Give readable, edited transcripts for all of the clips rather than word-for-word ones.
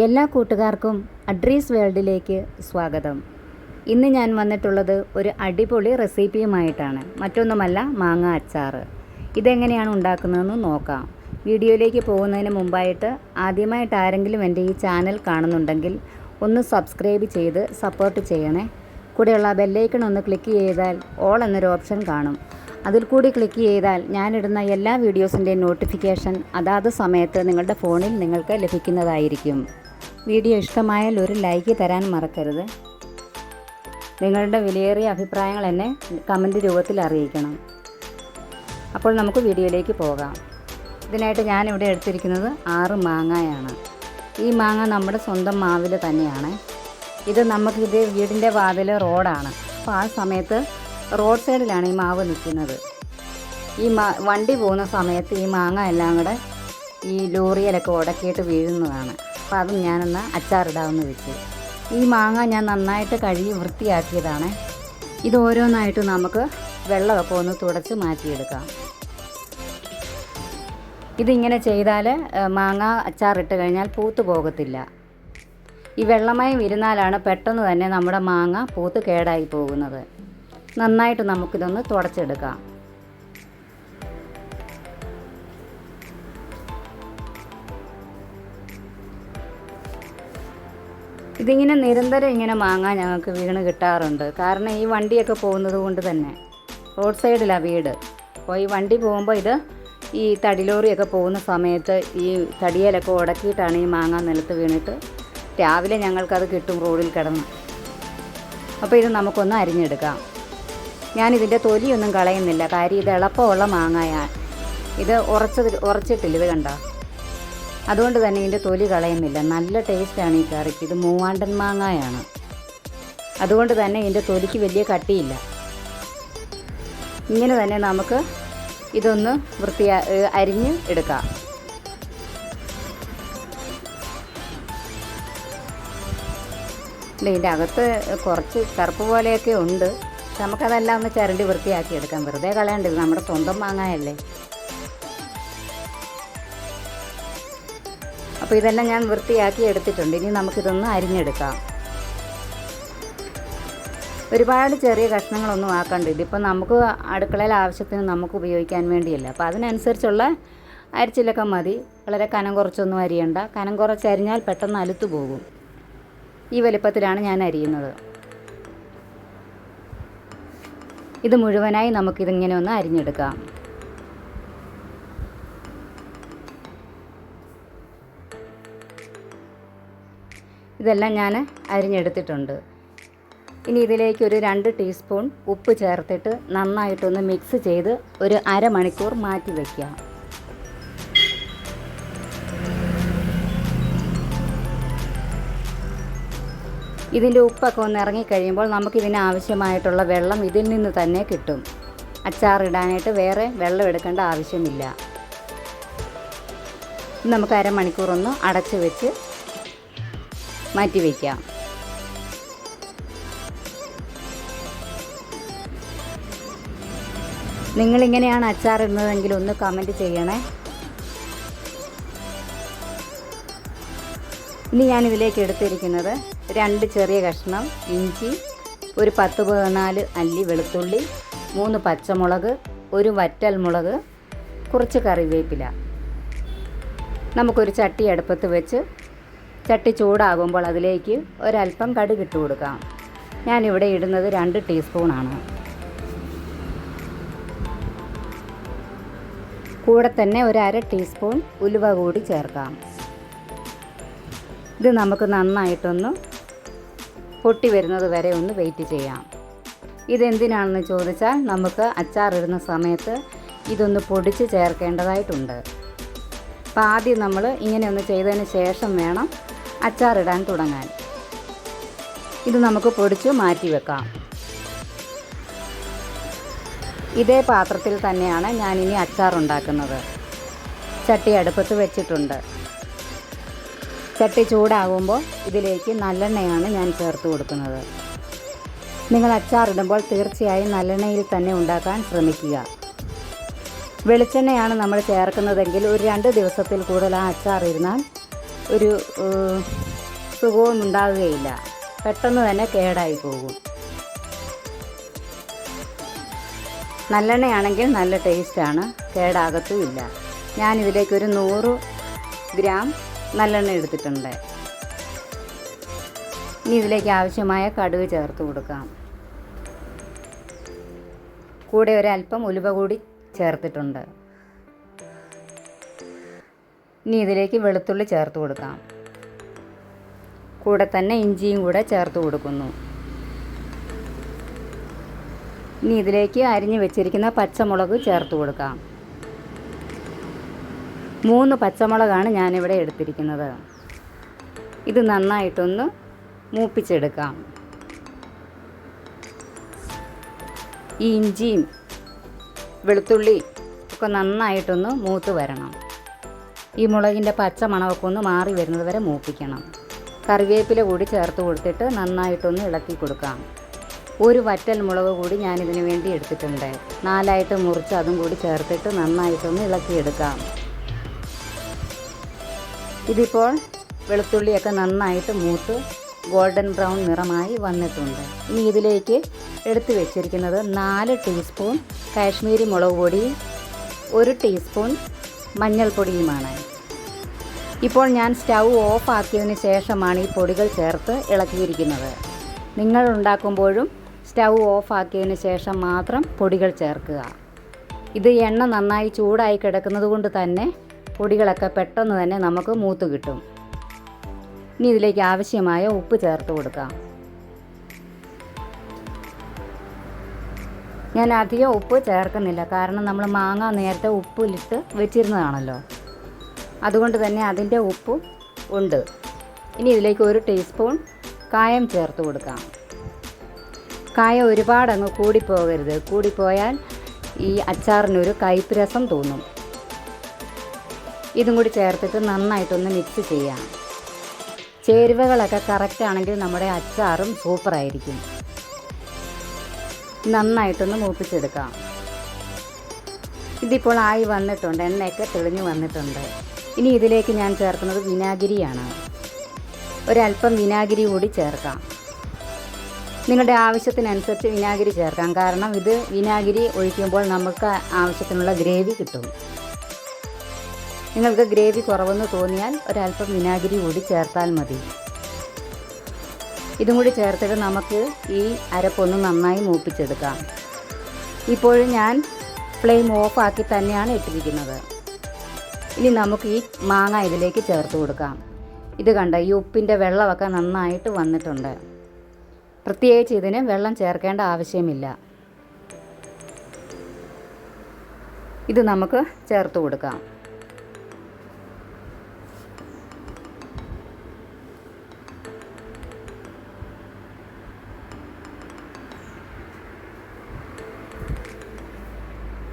എല്ലാ കൂട്ടുകാർക്കും അഡ്രീസ് വേൾഡിലേക്ക് സ്വാഗതം. ഇന്ന് ഞാൻ വന്നിട്ടുള്ളത് ഒരു അടിപൊളി റെസിപ്പിയുമായിട്ടാണ്. മറ്റൊന്നുമല്ല, മാങ്ങ അച്ചാർ. ഇതെങ്ങനെയാണ് ഉണ്ടാക്കുന്നതെന്ന് നോക്കാം. വീഡിയോയിലേക്ക് പോകുന്നതിന് മുമ്പായിട്ട് ആദ്യമായിട്ട് ആരെങ്കിലും എൻ്റെ ഈ ചാനൽ കാണുന്നുണ്ടെങ്കിൽ ഒന്ന് സബ്സ്ക്രൈബ് ചെയ്ത് സപ്പോർട്ട് ചെയ്യണേ. കൂടെയുള്ള ബെല്ലൈക്കൺ ഒന്ന് ക്ലിക്ക് ചെയ്താൽ ഓൾ എന്നൊരു ഓപ്ഷൻ കാണും. അതിൽ കൂടി ക്ലിക്ക് ചെയ്താൽ ഞാനിടുന്ന എല്ലാ വീഡിയോസിൻ്റെയും നോട്ടിഫിക്കേഷൻ അതാത് സമയത്ത് നിങ്ങളുടെ ഫോണിൽ നിങ്ങൾക്ക് ലഭിക്കുന്നതായിരിക്കും. വീഡിയോ ഇഷ്ടമായാൽ ഒരു ലൈക്ക് തരാൻ മറക്കരുത്. നിങ്ങളുടെ വിലയേറിയ അഭിപ്രായങ്ങൾ എന്നെ കമൻറ്റ് രൂപത്തിൽ അറിയിക്കണം. അപ്പോൾ നമുക്ക് വീഡിയോയിലേക്ക് പോകാം. ഇതിനായിട്ട് ഞാനിവിടെ എടുത്തിരിക്കുന്നത് 6 മാങ്ങയാണ്. ഈ മാങ്ങ നമ്മുടെ സ്വന്തം മാവിൽ തന്നെയാണ്. നമുക്കിത് വീടിൻ്റെ വാതിൽ റോഡാണ്. അപ്പോൾ ആ സമയത്ത് റോഡ് സൈഡിലാണ് ഈ മാവ് നിൽക്കുന്നത്. വണ്ടി പോകുന്ന സമയത്ത് ഈ മാങ്ങ എല്ലാം കൂടെ ഈ ലോറിയിലൊക്കെ ഉടക്കിയിട്ട് വീഴുന്നതാണ്. അപ്പോൾ അതും ഞാനൊന്ന് അച്ചാറിടാമെന്ന് വെച്ചു. ഈ മാങ്ങ ഞാൻ നന്നായിട്ട് കഴുകി വൃത്തിയാക്കിയതാണ്. ഇത് ഓരോന്നായിട്ട് നമുക്ക് വെള്ളമൊക്കെ ഒന്ന് തുടച്ച് മാറ്റിയെടുക്കാം. ഇതിങ്ങനെ ചെയ്താൽ മാങ്ങ അച്ചാറിട്ട് കഴിഞ്ഞാൽ പൂത്ത് പോകത്തില്ല. ഈ വെള്ളമയം ഇരുന്നാലാണ് പെട്ടെന്ന് തന്നെ നമ്മുടെ മാങ്ങ പൂത്ത് കേടായി പോകുന്നത്. നന്നായിട്ട് നമുക്കിതൊന്ന് തുടച്ചെടുക്കാം. ഇതിങ്ങനെ നിരന്തരം ഇങ്ങനെ മാങ്ങ ഞങ്ങൾക്ക് വീണ് കിട്ടാറുണ്ട്. കാരണം ഈ വണ്ടിയൊക്കെ പോകുന്നത് കൊണ്ട് തന്നെ റോഡ് സൈഡിലാണ് വീട്. അപ്പോൾ ഈ വണ്ടി പോകുമ്പോൾ ഈ തടിലോറിയൊക്കെ പോകുന്ന സമയത്ത് ഈ തടിയിലൊക്കെ ഉടക്കിയിട്ടാണ് ഈ മാങ്ങ നിലത്ത് വീണിട്ട് രാവിലെ ഞങ്ങൾക്കത് കിട്ടും റോഡിൽ കിടന്ന്. അപ്പോൾ ഇത് നമുക്കൊന്ന് അരിഞ്ഞെടുക്കാം. ഞാനിതിൻ്റെ തൊലിയൊന്നും കളയുന്നില്ല. കാര്യം ഇത് എളുപ്പമുള്ള മാങ്ങയാണ്. ഇത് ഉറച്ചിട്ടില്ല, ഇത് കണ്ടോ. അതുകൊണ്ട് തന്നെ ഇതിൻ്റെ തൊലി കളയുന്നില്ല. നല്ല ടേസ്റ്റാണ് ഈ കറിക്ക്. ഇത് മൂവാണ്ടൻ മാങ്ങയാണ്. അതുകൊണ്ട് തന്നെ ഇതിൻ്റെ തൊലിക്ക് വലിയ കട്ടിയില്ല. ഇങ്ങനെ തന്നെ നമുക്ക് ഇതൊന്ന് അരിഞ്ഞ് എടുക്കാം. ഇതിൻ്റെ അകത്ത് കുറച്ച് കറുപ്പ് പോലെയൊക്കെ ഉണ്ട്. നമുക്കതെല്ലാം ഒന്ന് ചിരണ്ടി വൃത്തിയാക്കി എടുക്കാം. വെറുതെ കളയേണ്ടത്, നമ്മുടെ സ്വന്തം മാങ്ങയല്ലേ. അപ്പോൾ ഇതെല്ലാം ഞാൻ വൃത്തിയാക്കി എടുത്തിട്ടുണ്ട്. ഇനി നമുക്കിതൊന്ന് അരിഞ്ഞെടുക്കാം. ഒരുപാട് ചെറിയ കഷ്ണങ്ങളൊന്നും ആക്കണ്ട. ഇതിപ്പോൾ നമുക്ക് അടുക്കളയിൽ ആവശ്യത്തിന് നമുക്ക് ഉപയോഗിക്കാൻ വേണ്ടിയല്ല. അപ്പോൾ അതിനനുസരിച്ചുള്ള അരിച്ചിലൊക്കെ മതി. വളരെ കനം കുറച്ചൊന്നും അരിയണ്ട. കനം കുറച്ച് അരിഞ്ഞാൽ പെട്ടെന്ന് അലുത്തു പോകും. ഈ വലിപ്പത്തിലാണ് ഞാൻ അരിയുന്നത്. ഇത് മുഴുവനായി നമുക്കിതിങ്ങനെ ഒന്ന് അരിഞ്ഞെടുക്കാം. ഇതെല്ലാം ഞാൻ അരിഞ്ഞെടുത്തിട്ടുണ്ട്. ഇനി ഇതിലേക്ക് ഒരു 2 ടീസ്പൂൺ ഉപ്പ് ചേർത്തിട്ട് നന്നായിട്ടൊന്ന് മിക്സ് ചെയ്ത് ഒരു അരമണിക്കൂർ മാറ്റി വയ്ക്കുക. ഇതിൻ്റെ ഉപ്പൊക്കെ ഒന്ന് ഇറങ്ങിക്കഴിയുമ്പോൾ നമുക്കിതിന് ആവശ്യമായിട്ടുള്ള വെള്ളം ഇതിൽ നിന്ന് തന്നെ കിട്ടും. അച്ചാറിടാനായിട്ട് വേറെ വെള്ളം എടുക്കേണ്ട ആവശ്യമില്ല. നമുക്ക് അരമണിക്കൂർ ഒന്ന് അടച്ച് വെച്ച് മാറ്റി വയ്ക്കാം. നിങ്ങളിങ്ങനെയാണ് അച്ചാറിടുന്നതെങ്കിൽ ഒന്ന് കമൻറ്റ് ചെയ്യണേ. ഇനി ഞാനിതിലേക്ക് എടുത്തിരിക്കുന്നത് 2 ചെറിയ കഷ്ണം ഇഞ്ചി, ഒരു 10-14 അല്ലി വെളുത്തുള്ളി, 3 പച്ചമുളക്, ഒരു വറ്റൽ മുളക്, കുറച്ച് കറിവേപ്പില. നമുക്കൊരു ചട്ടി അടുപ്പത്ത് വെച്ച് ചട്ടി ചൂടാകുമ്പോൾ അതിലേക്ക് ഒരല്പം കടുക് ഇട്ട് കൊടുക്കാം. ഞാനിവിടെ ഇടുന്നത് 2 ടീസ്പൂണാണ്. കൂടെ തന്നെ ഒരു അര ടീസ്പൂൺ ഉലുവ കൂടി ചേർക്കാം. ഇത് നമുക്ക് നന്നായിട്ടൊന്ന് പൊട്ടി വരുന്നത് വരെ ഒന്ന് വെയിറ്റ് ചെയ്യാം. ഇതെന്തിനാണെന്ന് ചോദിച്ചാൽ നമുക്ക് അച്ചാറിടുന്ന സമയത്ത് ഇതൊന്ന് പൊടിച്ച് ചേർക്കേണ്ടതായിട്ടുണ്ട്. അപ്പോൾ ആദ്യം നമ്മൾ ഇങ്ങനെ ഒന്ന് ചെയ്തതിന് ശേഷം വേണം അച്ചാറിടാൻ തുടങ്ങാൻ. ഇത് നമുക്ക് പൊടിച്ച് മാറ്റി വെക്കാം. ഇതേ പാത്രത്തിൽ തന്നെയാണ് ഞാനിനി അച്ചാറുണ്ടാക്കുന്നത്. ചട്ടി അടുപ്പത്ത് വെച്ചിട്ടുണ്ട്. ചട്ടി ചൂടാകുമ്പോൾ ഇതിലേക്ക് നല്ലെണ്ണയാണ് ഞാൻ ചേർത്ത് കൊടുക്കുന്നത്. നിങ്ങൾ അച്ചാറിടുമ്പോൾ തീർച്ചയായും നല്ലെണ്ണയിൽ തന്നെ ഉണ്ടാക്കാൻ ശ്രമിക്കുക. വെളിച്ചെണ്ണയാണ് നമ്മൾ ചേർക്കുന്നതെങ്കിൽ ഒരു 2 ദിവസത്തിൽ കൂടുതൽ ആ അച്ചാറിരുന്നാൽ ഒരു സുഖവും ഉണ്ടാവുകയില്ല, പെട്ടെന്ന് തന്നെ കേടായി പോകും. നല്ലെണ്ണയാണെങ്കിൽ നല്ല ടേസ്റ്റാണ്, കേടാകത്തുമില്ല. ഞാനിതിലേക്കൊരു 100 ഗ്രാം നല്ലെണ്ണ എടുത്തിട്ടുണ്ട്. ഇനി ഇതിലേക്ക് ആവശ്യമായ കടുക് ചേർത്ത് കൊടുക്കാം. കൂടെ ഒരല്പം ഉലുവ കൂടി ചേർത്തിട്ടുണ്ട്. ഇനി ഇതിലേക്ക് വെളുത്തുള്ളി ചേർത്ത് കൊടുക്കാം. കൂടെ തന്നെ ഇഞ്ചിയും കൂടെ ചേർത്ത് കൊടുക്കുന്നു. ഇനി ഇതിലേക്ക് അരിഞ്ഞു വെച്ചിരിക്കുന്ന പച്ചമുളക് ചേർത്ത് കൊടുക്കാം. 3 പച്ചമുളകാണ് ഞാനിവിടെ എടുത്തിരിക്കുന്നത്. ഇത് നന്നായിട്ടൊന്ന് മൂപ്പിച്ചെടുക്കാം. ഈ ഇഞ്ചിയും വെളുത്തുള്ളി ഒക്കെ നന്നായിട്ടൊന്ന് മൂത്ത് വരണം. ഈ മുളകിൻ്റെ പച്ച മണമൊക്കെ ഒന്ന് മാറി വരുന്നത് വരെ മൂപ്പിക്കണം. കറിവേപ്പില കൂടി ചേർത്ത് കൊടുത്തിട്ട് നന്നായിട്ടൊന്ന് ഇളക്കി കൊടുക്കാം. ഒരു വറ്റൽ മുളക് കൂടി ഞാനിതിന് വേണ്ടി എടുത്തിട്ടുണ്ട്. 4ആയിട്ട് മുറിച്ച് അതും കൂടി ചേർത്തിട്ട് നന്നായിട്ടൊന്ന് ഇളക്കിയെടുക്കാം. ഇതിപ്പോൾ വെളുത്തുള്ളിയൊക്കെ നന്നായിട്ട് മൂത്ത് ഗോൾഡൻ ബ്രൗൺ നിറമായി വന്നിട്ടുണ്ട്. ഇനി ഇതിലേക്ക് എടുത്തു വെച്ചിരിക്കുന്നത് 4 ടീസ്പൂൺ കാശ്മീരി മുളക് പൊടി, 1 ടീസ്പൂൺ മഞ്ഞൾപ്പൊടിയുമാണ്. ഇപ്പോൾ ഞാൻ സ്റ്റൗ ഓഫ് ആക്കിയതിന് ശേഷമാണ് ഈ പൊടികൾ ചേർത്ത് ഇളക്കിയിരിക്കുന്നത്. നിങ്ങൾ ഉണ്ടാക്കുമ്പോഴും സ്റ്റൗ ഓഫ് ആക്കിയതിന് ശേഷം മാത്രം പൊടികൾ ചേർക്കുക. ഇത് എണ്ണ നന്നായി ചൂടായി കിടക്കുന്നത് കൊണ്ട് തന്നെ പൊടികളൊക്കെ പെട്ടെന്ന് തന്നെ നമുക്ക് മൂത്ത് കിട്ടും. ഇനി ഇതിലേക്ക് ആവശ്യമായ ഉപ്പ് ചേർത്ത് കൊടുക്കാം. ഞാൻ അധികം ഉപ്പ് ചേർക്കുന്നില്ല, കാരണം നമ്മൾ മാങ്ങ നേരത്തെ ഉപ്പിലിട്ട് വെച്ചിരുന്നതാണല്ലോ, അതുകൊണ്ട് തന്നെ അതിൻ്റെ ഉപ്പ് ഉണ്ട്. ഇനി ഇതിലേക്ക് 1 ടീസ്പൂൺ കായം ചേർത്ത് കൊടുക്കാം. കായം ഒരുപാടങ്ങ് കൂടിപ്പോകരുത്, കൂടിപ്പോയാൽ ഈ അച്ചാറിനൊരു കയ്പ്പ് രസം തോന്നും. ഇതും കൂടി ചേർത്തിട്ട് നന്നായിട്ടൊന്ന് മിക്സ് ചെയ്യാം. ചേരുവകളൊക്കെ കറക്റ്റ് ആണെങ്കിൽ നമ്മുടെ അച്ചാറും സൂപ്പറായിരിക്കും. നന്നായിട്ടൊന്ന് മൂപ്പിച്ചെടുക്കാം. ഇതിപ്പോൾ ആയി വന്നിട്ടുണ്ട്, എണ്ണയൊക്കെ തെളിഞ്ഞ് വന്നിട്ടുണ്ട്. ഇനി ഇതിലേക്ക് ഞാൻ ചേർക്കുന്നത് വിനാഗിരിയാണ്. ഒരല്പം വിനാഗിരി കൂടി ചേർക്കാം. നിങ്ങളുടെ ആവശ്യത്തിനനുസരിച്ച് വിനാഗിരി ചേർക്കാം, കാരണം ഇത് വിനാഗിരി ഒഴിക്കുമ്പോൾ നമുക്ക് ആവശ്യത്തിനുള്ള ഗ്രേവി കിട്ടും. നിങ്ങൾക്ക് ഗ്രേവി കുറവെന്ന് തോന്നിയാൽ ഒരല്പം വിനാഗിരി കൂടി ചേർത്താൽ മതി. ഇതും കൂടി ചേർത്തിട്ട് നമുക്ക് ഈ അരപ്പൊന്ന് നന്നായി മൂപ്പിച്ചെടുക്കാം. ഇപ്പോഴും ഞാൻ ഫ്ലെയിം ഓഫ് ആക്കി തന്നെയാണ് ഇട്ടിരിക്കുന്നത്. ഇനി നമുക്ക് ഈ മാങ്ങ ഇതിലേക്ക് ചേർത്ത് കൊടുക്കാം. ഇത് കണ്ട, ഈ ഉപ്പിൻ്റെ വെള്ളമൊക്കെ നന്നായിട്ട് വന്നിട്ടുണ്ട്. പ്രത്യേകിച്ച് ഇതിന് വെള്ളം ചേർക്കേണ്ട ആവശ്യമില്ല. ഇത് നമുക്ക് ചേർത്ത് കൊടുക്കാം.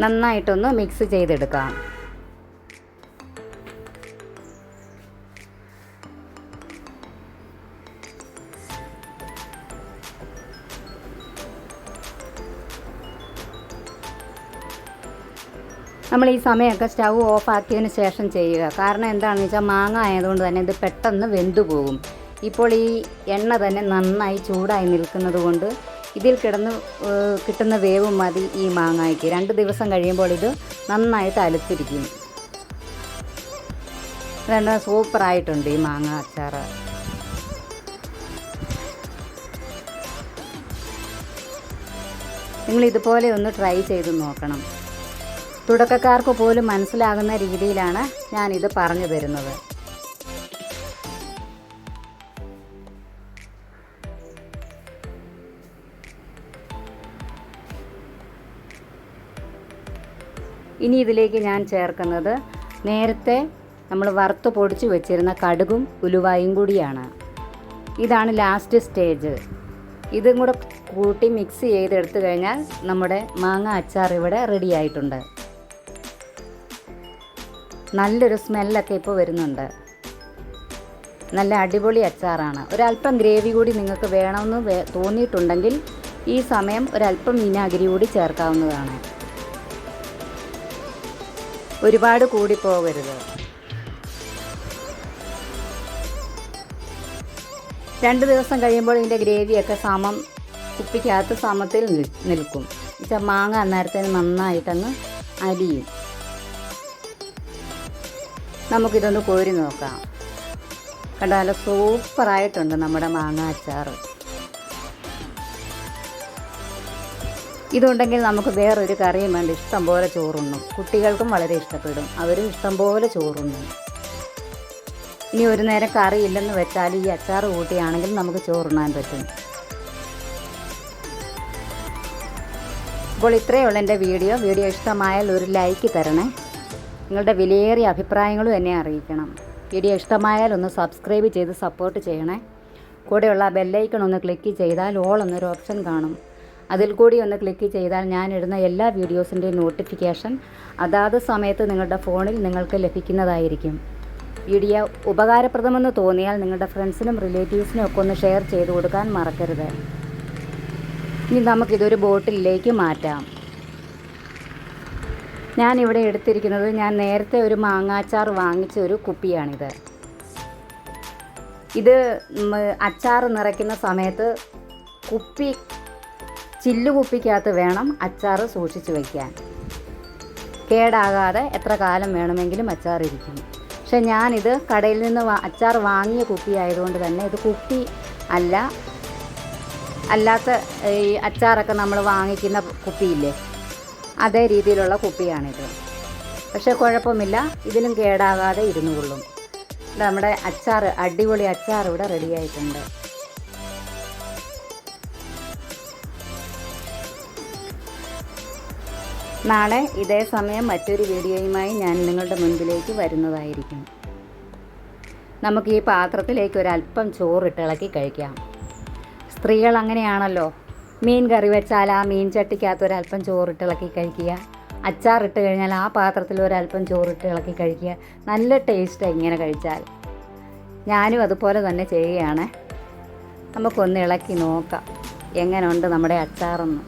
നന്നായിട്ടൊന്ന് മിക്സ് ചെയ്തെടുക്കാം. നമ്മൾ ഈ സമയമൊക്കെ സ്റ്റൗ ഓഫ് ആക്കിയതിന് ശേഷം ചെയ്യുക. കാരണം എന്താണെന്ന് വെച്ചാൽ മാങ്ങ ആയതുകൊണ്ട് തന്നെ ഇത് പെട്ടെന്ന് വെന്തു പോകും. ഇപ്പോൾ ഈ എണ്ണ തന്നെ നന്നായി ചൂടായി നിൽക്കുന്നത് കൊണ്ട് ഇതിൽ കിട്ടുന്ന വേവ് മതി ഈ മാങ്ങയ്ക്ക്. 2 ദിവസം കഴിയുമ്പോൾ ഇത് നന്നായിട്ട് അലുത്തിരിക്കും. അതുകൊണ്ട് സൂപ്പറായിട്ടുണ്ട് ഈ മാങ്ങ അച്ചാർ. നിങ്ങൾ ഇതുപോലെ ഒന്ന് ട്രൈ ചെയ്ത് നോക്കണം. തുടക്കക്കാർക്ക് പോലും മനസ്സിലാകുന്ന രീതിയിലാണ് ഞാനിത് പറഞ്ഞു തരുന്നത്. ഇനി ഇതിലേക്ക് ഞാൻ ചേർക്കുന്നത് നേരത്തെ നമ്മൾ വറുത്ത് പൊടിച്ച് വെച്ചിരുന്ന കടുകും ഉലുവായും കൂടിയാണ്. ഇതാണ് ലാസ്റ്റ് സ്റ്റേജ്. ഇതും കൂടെ കൂട്ടി മിക്സ് ചെയ്തെടുത്തു കഴിഞ്ഞാൽ നമ്മുടെ മാങ്ങ അച്ചാർ ഇവിടെ റെഡി ആയിട്ടുണ്ട്. നല്ലൊരു സ്മെല്ലൊക്കെ ഇപ്പോൾ വരുന്നുണ്ട്. നല്ല അടിപൊളി അച്ചാറാണ്. ഒരല്പം ഗ്രേവി കൂടി നിങ്ങൾക്ക് വേണമെന്ന് തോന്നിയിട്ടുണ്ടെങ്കിൽ ഈ സമയം ഒരല്പം വിനാഗിരി കൂടി ചേർക്കാവുന്നതാണ്. ഒരുപാട് കൂടി പോകരുത്. 2 ദിവസം കഴിയുമ്പോൾ ഇതിൻ്റെ ഗ്രേവിയൊക്കെ കുപ്പിക്കകത്ത് സമത്തിൽ നിൽക്കും. എന്നുവെച്ചാൽ മാങ്ങ അന്നേരത്തേന് നന്നായിട്ടങ്ങ് അലിയും. നമുക്കിതൊന്ന് കോരി നോക്കാം. കണ്ടാൽ സൂപ്പറായിട്ടുണ്ട് നമ്മുടെ മാങ്ങ അച്ചാർ. ഇതുണ്ടെങ്കിൽ നമുക്ക് വേറൊരു കറിയും വേണ്ട, ഇഷ്ടംപോലെ ചോറുണ്ണും. കുട്ടികൾക്കും വളരെ ഇഷ്ടപ്പെടും, അവരും ഇഷ്ടംപോലെ ചോറുണ്ണും. ഇനി ഒരു നേരം കറി ഇല്ലെന്ന് വെച്ചാൽ ഈ അച്ചാർ കൂട്ടിയാണെങ്കിൽ നമുക്ക് ചോറുണ്ണാൻ പറ്റും. അപ്പോൾ ഇത്രയേ ഉള്ളൂ എൻ്റെ വീഡിയോ ഇഷ്ടമായാൽ ഒരു ലൈക്ക് തരണേ. നിങ്ങളുടെ വിലയേറിയ അഭിപ്രായങ്ങളും എന്നെ അറിയിക്കണം. വീഡിയോ ഇഷ്ടമായാൽ ഒന്ന് സബ്സ്ക്രൈബ് ചെയ്ത് സപ്പോർട്ട് ചെയ്യണേ. കൂടെയുള്ള ബെല്ലൈക്കൺ ഒന്ന് ക്ലിക്ക് ചെയ്താൽ ഓൾ എന്നൊരു ഓപ്ഷൻ കാണും. അതിൽ കൂടി ഒന്ന് ക്ലിക്ക് ചെയ്താൽ ഞാനിടുന്ന എല്ലാ വീഡിയോസിൻ്റെയും നോട്ടിഫിക്കേഷൻ അതാത് സമയത്ത് നിങ്ങളുടെ ഫോണിൽ നിങ്ങൾക്ക് ലഭിക്കുന്നതായിരിക്കും. വീഡിയോ ഉപകാരപ്രദമെന്ന് തോന്നിയാൽ നിങ്ങളുടെ ഫ്രണ്ട്സിനും റിലേറ്റീവ്സിനും ഒക്കെ ഒന്ന് ഷെയർ ചെയ്ത് കൊടുക്കാൻ മറക്കരുത്. ഇനി നമുക്കിതൊരു ബോട്ടിലേക്ക് മാറ്റാം. ഞാനിവിടെ എടുത്തിരിക്കുന്നത് ഞാൻ നേരത്തെ ഒരു മാങ്ങാച്ചാർ വാങ്ങിച്ച ഒരു കുപ്പിയാണിത്. ഇത് അച്ചാർ നിറയ്ക്കുന്ന സമയത്ത് ചില്ലുകുപ്പിക്കകത്ത് വേണം അച്ചാർ സൂക്ഷിച്ച് വയ്ക്കാൻ. കേടാകാതെ എത്ര കാലം വേണമെങ്കിലും അച്ചാർ ഇരിക്കും. പക്ഷെ ഞാനിത് കടയിൽ നിന്ന് അച്ചാർ വാങ്ങിയ കുപ്പി ആയതുകൊണ്ട് തന്നെ ഇത് കുപ്പി അല്ലാത്ത ഈ അച്ചാറൊക്കെ നമ്മൾ വാങ്ങിക്കുന്ന കുപ്പിയില്ലേ, അതേ രീതിയിലുള്ള കുപ്പിയാണിത്. പക്ഷേ കുഴപ്പമില്ല, ഇതിലും കേടാകാതെ ഇരുന്നു കൊള്ളും. നമ്മുടെ അച്ചാർ, അടിപൊളി അച്ചാർ ഇവിടെ റെഡിയായിട്ടുണ്ട്. നാളെ ഇതേ സമയം മറ്റൊരു വീഡിയോയുമായി ഞാൻ നിങ്ങളുടെ മുൻപിലേക്ക് വരുന്നതായിരിക്കും. നമുക്ക് ഈ പാത്രത്തിലേക്ക് ഒരല്പം ചോറിട്ട് ഇളക്കി കഴിക്കാം. സ്ത്രീകൾ അങ്ങനെയാണല്ലോ, മീൻ കറി വെച്ചാൽ ആ മീൻ ചട്ടിക്കകത്ത് ഒരല്പം ചോറിട്ട് ഇളക്കി കഴിക്കുക. അച്ചാറിട്ട് കഴിഞ്ഞാൽ ആ പാത്രത്തിൽ ഒരല്പം ചോറിട്ട് ഇളക്കി കഴിക്കുക. നല്ല ടേസ്റ്റാണ് ഇങ്ങനെ കഴിച്ചാൽ. ഞാനും അതുപോലെ തന്നെ ചെയ്യുകയാണ്. നമുക്കൊന്ന് ഇളക്കി നോക്കാം എങ്ങനെയുണ്ട് നമ്മുടെ അച്ചാറെന്ന്.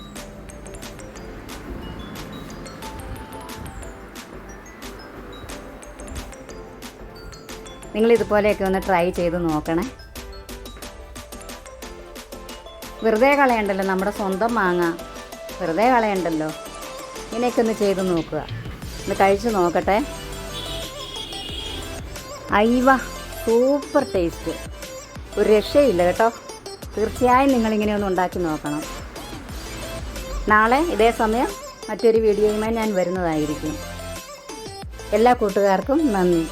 നിങ്ങളിതുപോലെയൊക്കെ ഒന്ന് ട്രൈ ചെയ്ത് നോക്കണേ. വെറുതെ കളയണ്ടല്ലോ, നമ്മുടെ സ്വന്തം മാങ്ങ വെറുതെ കളയണ്ടല്ലോ. ഇങ്ങനെയൊക്കെ ഒന്ന് ചെയ്ത് നോക്കുക. ഒന്ന് കഴിച്ച് നോക്കട്ടെ. അയ്യവ, സൂപ്പർ ടേസ്റ്റ്, ഒരു രക്ഷയില്ല കേട്ടോ. തീർച്ചയായും നിങ്ങളിങ്ങനെ ഒന്ന് ഉണ്ടാക്കി നോക്കണം. നാളെ ഇതേ സമയം മറ്റൊരു വീഡിയോയുമായി ഞാൻ വരുന്നതായിരിക്കും. എല്ലാ കൂട്ടുകാർക്കും നന്ദി.